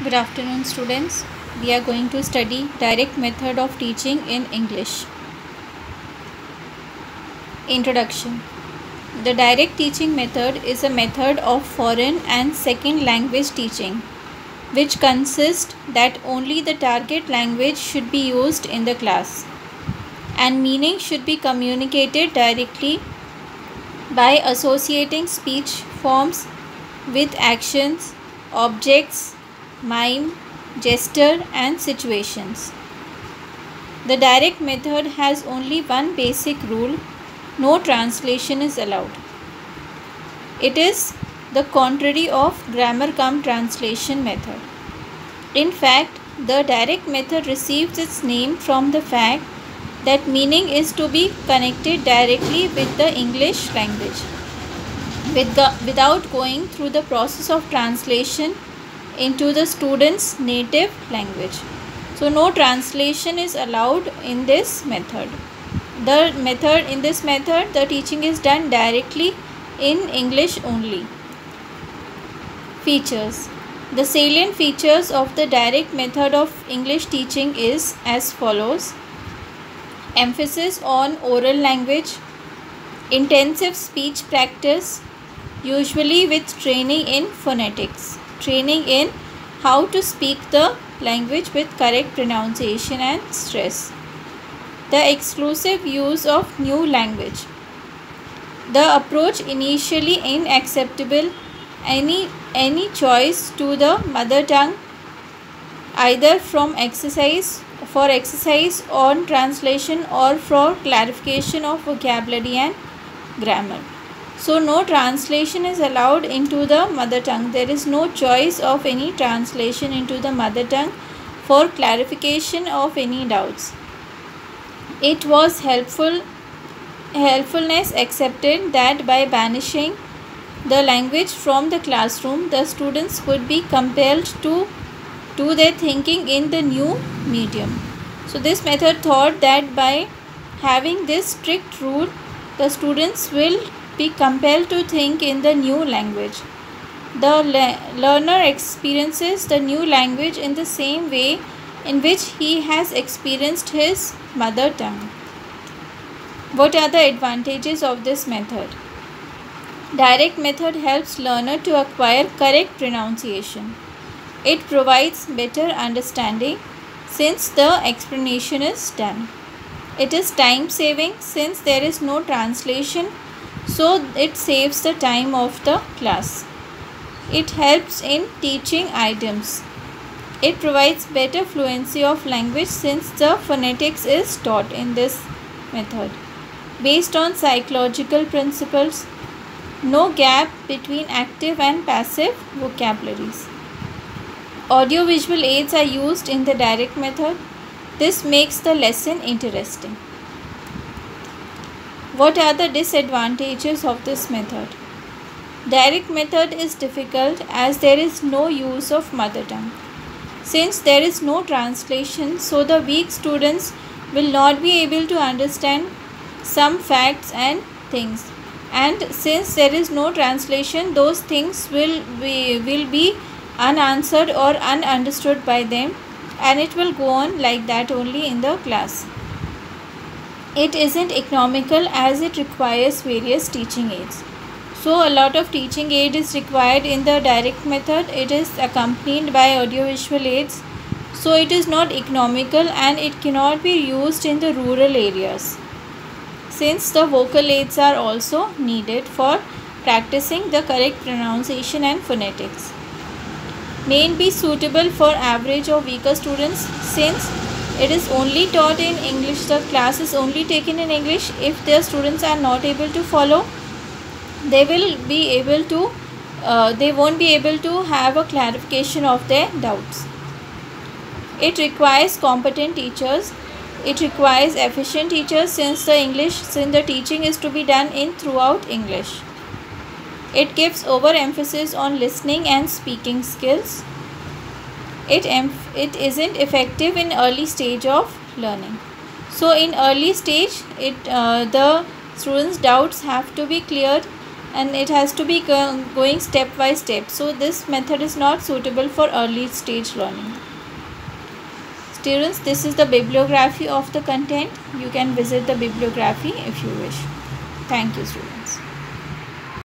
Good afternoon, students. We are going to study direct method of teaching in English. Introduction. The direct teaching method is a method of foreign and second language teaching, which consists that only the target language should be used in the class, and meaning should be communicated directly by associating speech forms with actions, objects, mime, gesture and situations. The direct method has only one basic rule: no translation is allowed. It is the contrary of grammar cum translation method. In fact, the direct method receives its name from the fact that meaning is to be connected directly with the English language without going through the process of translation into the student's native language. So no translation is allowed in this method. In this method, the teaching is done directly in English only. Features. The salient features of the direct method of English teaching is as follows: emphasis on oral language, intensive speech practice, usually with training in phonetics, training in how to speak the language with correct pronunciation and stress, the exclusive use of new language, the approach initially inacceptable, any choice to the mother tongue, either for exercise on translation or for clarification of vocabulary and grammar. So no translation is allowed into the mother tongue. There is no choice of any translation into the mother tongue for clarification of any doubts. It was helpfulness accepted that by banishing the language from the classroom, the students would be compelled to do their thinking in the new medium. So this method thought that by having this strict rule, the students will be compelled to think in the new language. The learner experiences the new language in the same way in which he has experienced his mother tongue. What are the advantages of this method? Direct method helps learner to acquire correct pronunciation. It provides better understanding since the explanation is done. It is time saving since there is no translation, so it saves the time of the class. It helps in teaching idioms. It provides better fluency of language since the phonetics is taught in this method. Based on psychological principles, no gap between active and passive vocabularies. Audiovisual aids are used in the direct method. This makes the lesson interesting. What are the disadvantages of this method? Direct method is difficult as there is no use of mother tongue. Since there is no translation, so the weak students will not be able to understand some facts and things. And since there is no translation, those things will be unanswered or ununderstood by them, and it will go on like that only in the class. It isn't economical as it requires various teaching aids. So a lot of teaching aid is required in the direct method. It is accompanied by audiovisual aids. So it is not economical and it cannot be used in the rural areas, since the vocal aids are also needed for practicing the correct pronunciation and phonetics. May it be suitable for average or weaker students since it is only taught in English. The class is only taken in English. If their students are not able to follow, they won't be able to have a clarification of their doubts. It requires competent teachers. It requires efficient teachers since the teaching is to be done in throughout English. It gives overemphasis on listening and speaking skills. It isn't effective in early stage of learning. So in early stage, the students' doubts have to be cleared and it has to be going step by step. So this method is not suitable for early stage learning. Students, this is the bibliography of the content. You can visit the bibliography if you wish. Thank you, students.